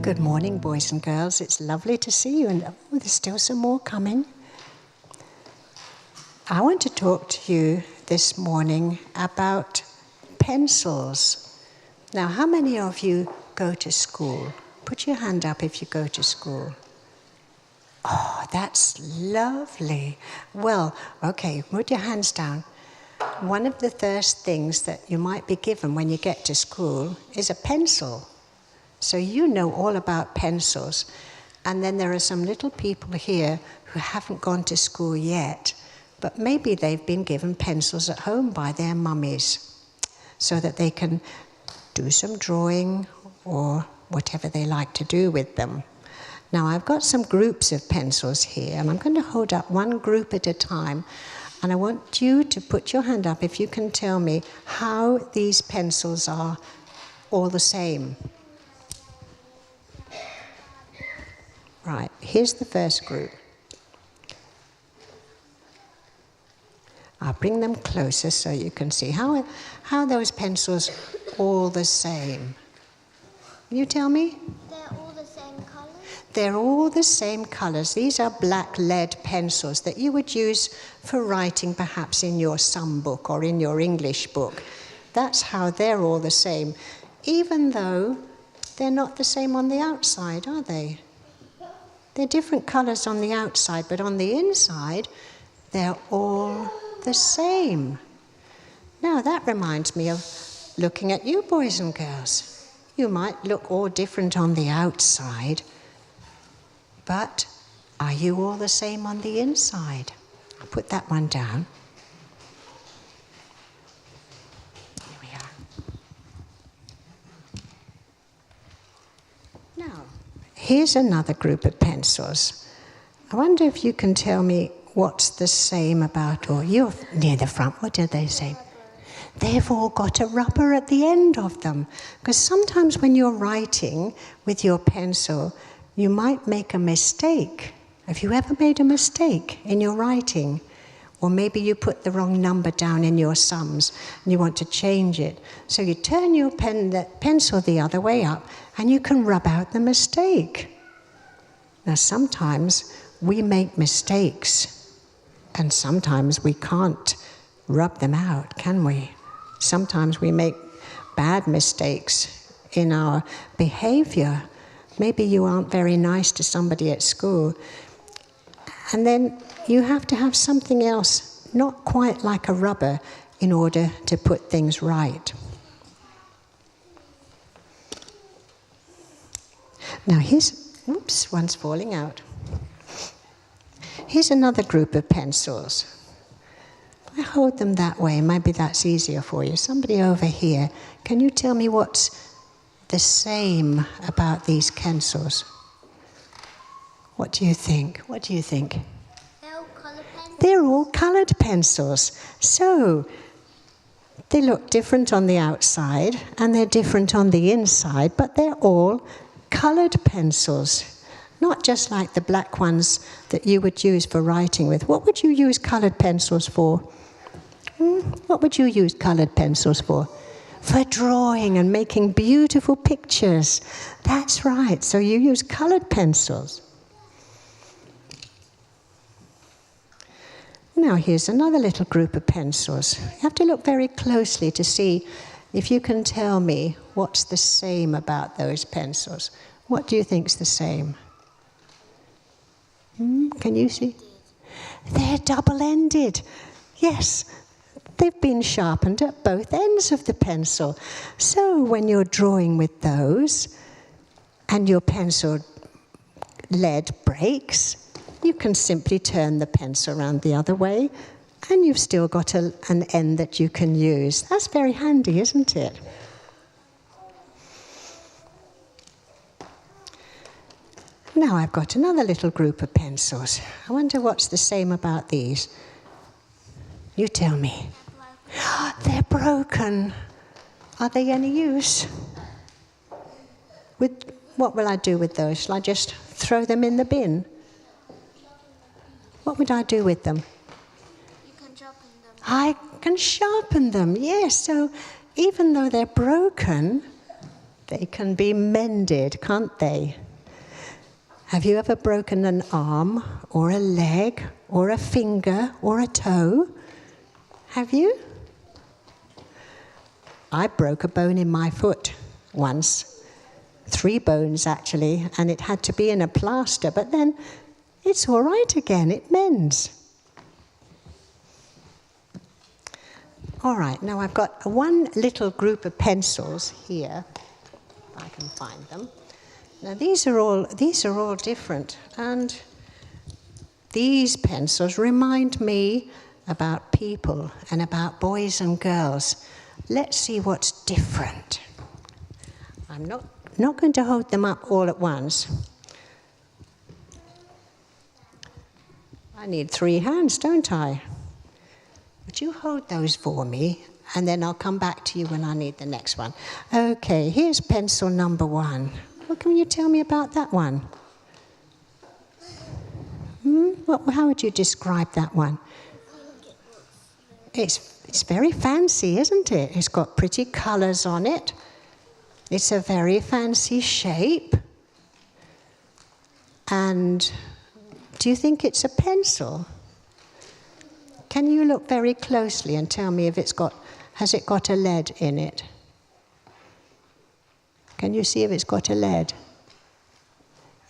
Good morning, boys and girls. It's lovely to see you, and there's still some more coming. I want to talk to you this morning about pencils. Now, how many of you go to school? Put your hand up if you go to school. Oh, that's lovely. Well, okay, put your hands down. One of the first things that you might be given when you get to school is a pencil. So you know all about pencils. And then there are some little people here who haven't gone to school yet, but maybe they've been given pencils at home by their mummies so that they can do some drawing or whatever they like to do with them. Now, I've got some groups of pencils here, and I'm going to hold up one group at a time. And I want you to put your hand up if you can tell me how these pencils are all the same. Right, here's the first group. I'll bring them closer so you can see. How are those pencils all the same? Can you tell me? They're all the same colour? They're all the same colours. These are black lead pencils that you would use for writing perhaps in your sum book or in your English book. That's how they're all the same, even though they're not the same on the outside, are they? They're different colours on the outside, but on the inside, they're all the same. Now, that reminds me of looking at you, boys and girls. You might look all different on the outside, but are you all the same on the inside? I'll put that one down. Here we are. Now, here's another group of pencils. I wonder if you can tell me what's the same about all. You're near the front. What did they say? They've all got a rubber at the end of them. Because sometimes when you're writing with your pencil, you might make a mistake. Have you ever made a mistake in your writing? Or maybe you put the wrong number down in your sums and you want to change it. So you turn your pencil the other way up and you can rub out the mistake. Now, sometimes we make mistakes and sometimes we can't rub them out, can we? Sometimes we make bad mistakes in our behavior. Maybe you aren't very nice to somebody at school. And then you have to have something else, not quite like a rubber, in order to put things right. Now oops, one's falling out. Here's another group of pencils. I hold them that way, maybe that's easier for you. Somebody over here, can you tell me what's the same about these pencils? What do you think? What do you think? They're all coloured pencils. They're all coloured pencils. So, they look different on the outside and they're different on the inside, but they're all coloured pencils. Not just like the black ones that you would use for writing with. What would you use coloured pencils for? What would you use coloured pencils for? For drawing and making beautiful pictures. That's right. So you use coloured pencils. Now here's another little group of pencils. You have to look very closely to see if you can tell me what's the same about those pencils. What do you think's the same? Can you see? They're double-ended. Yes, they've been sharpened at both ends of the pencil. So when you're drawing with those and your pencil lead breaks, you can simply turn the pencil around the other way and you've still got an end that you can use. That's very handy, isn't it? Now I've got another little group of pencils. I wonder what's the same about these. You tell me. They're broken. Are they any use? What will I do with those? Shall I just throw them in the bin? What would I do with them? You can sharpen them. I can sharpen them, yes. So even though they're broken, They can be mended, can't they? Have you ever broken an arm, or a leg, or a finger, or a toe? Have you? I broke a bone in my foot once. 3 bones, actually, and it had to be in a plaster, but then it's all right again, it mends. All right, now I've got one little group of pencils here, if I can find them. Now these are all different, and these pencils remind me about people and about boys and girls. Let's see what's different. I'm not going to hold them up all at once. I need 3 hands, don't I? Would you hold those for me, and then I'll come back to you when I need the next one. Okay, here's pencil number 1. What can you tell me about that one? How would you describe that one? It's very fancy, isn't it? It's got pretty colours on it. It's a very fancy shape. And do you think it's a pencil? Can you look very closely and tell me if has it got a lead in it? Can you see if it's got a lead?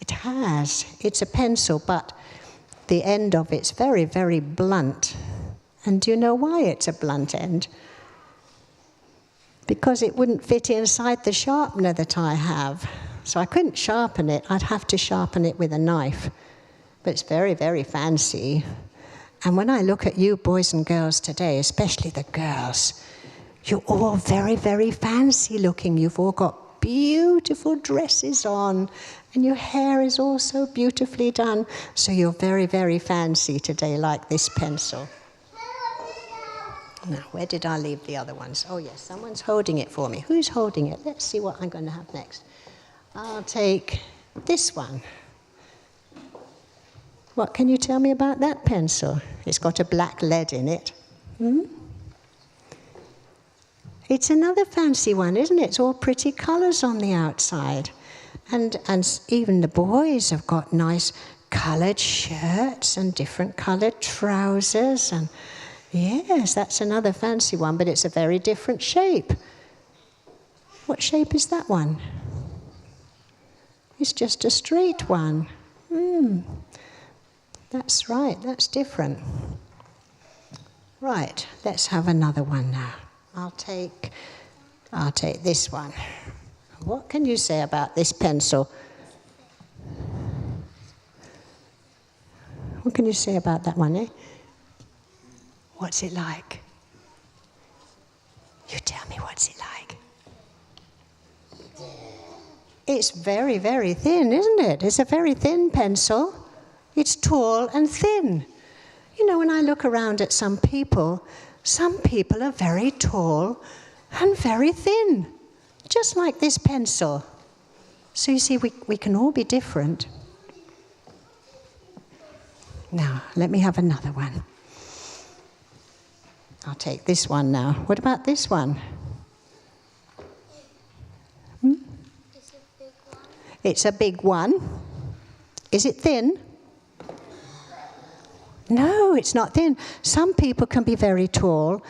It has. It's a pencil, but the end of it's very, very blunt. And do you know why it's a blunt end? Because it wouldn't fit inside the sharpener that I have. So I couldn't sharpen it. I'd have to sharpen it with a knife. But it's very, very fancy. And when I look at you boys and girls today, especially the girls, you're all very, very fancy looking. You've all got beautiful dresses on, and your hair is all so beautifully done. So you're very, very fancy today, like this pencil. Now, where did I leave the other ones? Oh, yes, someone's holding it for me. Who's holding it? Let's see what I'm going to have next. I'll take this one. What can you tell me about that pencil? It's got a black lead in it. It's another fancy one, isn't it? It's all pretty colours on the outside. And even the boys have got nice coloured shirts and different coloured trousers. And yes, that's another fancy one, but it's a very different shape. What shape is that one? It's just a straight one. That's right, that's different. Right, let's have another one now. I'll take this one. What can you say about this pencil? What can you say about that one, eh? What's it like? You tell me, what's it like? It's very, very thin, isn't it? It's a very thin pencil. It's tall and thin. You know, when I look around at some people are very tall and very thin, just like this pencil. So you see, we can all be different. Now, let me have another one. I'll take this one now. What about this one? It's a big one. Is it thin? No, it's not thin. Some people can be very tall,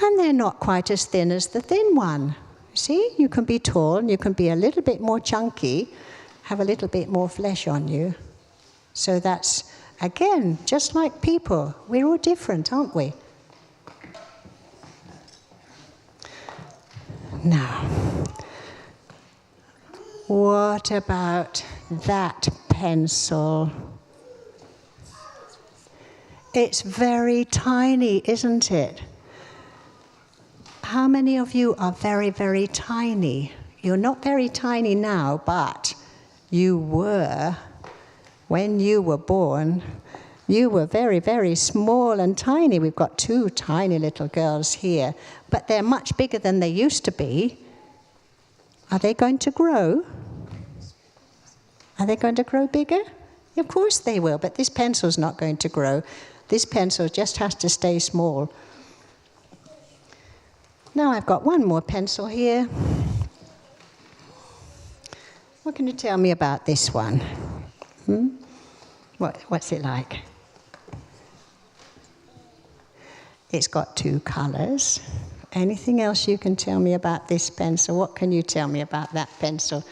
and they're not quite as thin as the thin one. See, you can be tall, and you can be a little bit more chunky, have a little bit more flesh on you. So that's, again, just like people. We're all different, aren't we? Now, what about that pencil? It's very tiny, isn't it? How many of you are very, very tiny? You're not very tiny now, but you were. When you were born, you were very, very small and tiny. We've got 2 tiny little girls here, but they're much bigger than they used to be. Are they going to grow? Are they going to grow bigger? Of course they will, but this pencil's not going to grow. This pencil just has to stay small. Now I've got one more pencil here. What can you tell me about this one? What's it like? It's got 2 colours. Anything else you can tell me about this pencil? What can you tell me about that pencil?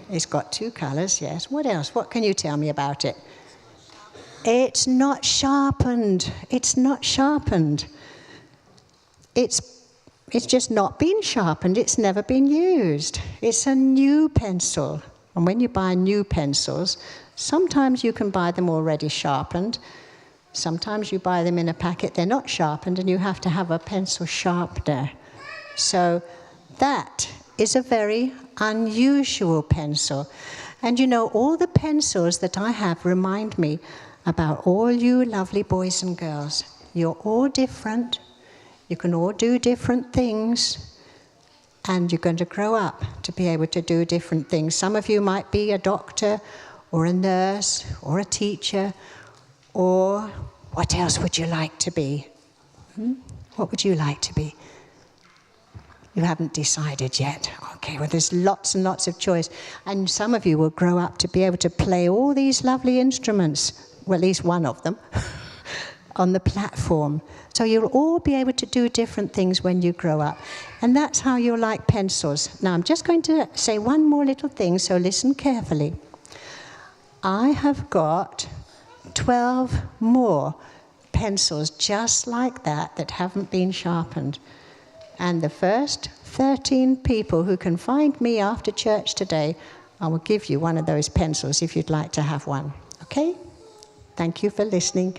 It's got 2 colours, yes. What else? What can you tell me about it? It's not sharpened. It's not sharpened. It's just not been sharpened. It's never been used. It's a new pencil. And when you buy new pencils, sometimes you can buy them already sharpened. Sometimes you buy them in a packet, they're not sharpened, and you have to have a pencil sharpener. So that is a very unusual pencil. And you know, all the pencils that I have remind me about all you lovely boys and girls. You're all different. You can all do different things. And you're going to grow up to be able to do different things. Some of you might be a doctor or a nurse or a teacher, or what else would you like to be? What would you like to be? You haven't decided yet. Okay, well, there's lots and lots of choice. And some of you will grow up to be able to play all these lovely instruments, well, at least one of them, on the platform. So you'll all be able to do different things when you grow up. And that's how you'll like pencils. Now, I'm just going to say one more little thing, so listen carefully. I have got 12 more pencils just like that haven't been sharpened. And the first 13 people who can find me after church today, I will give you one of those pencils if you'd like to have one. Okay? Thank you for listening.